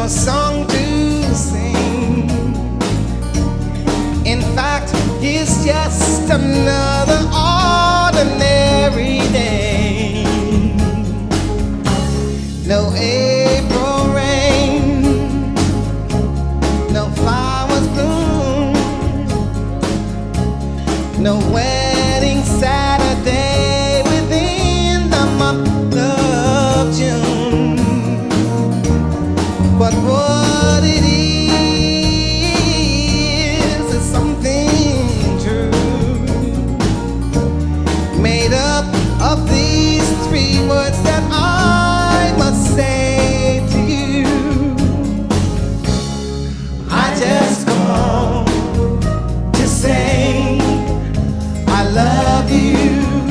song to sing. In fact, it's just another ordinary day. No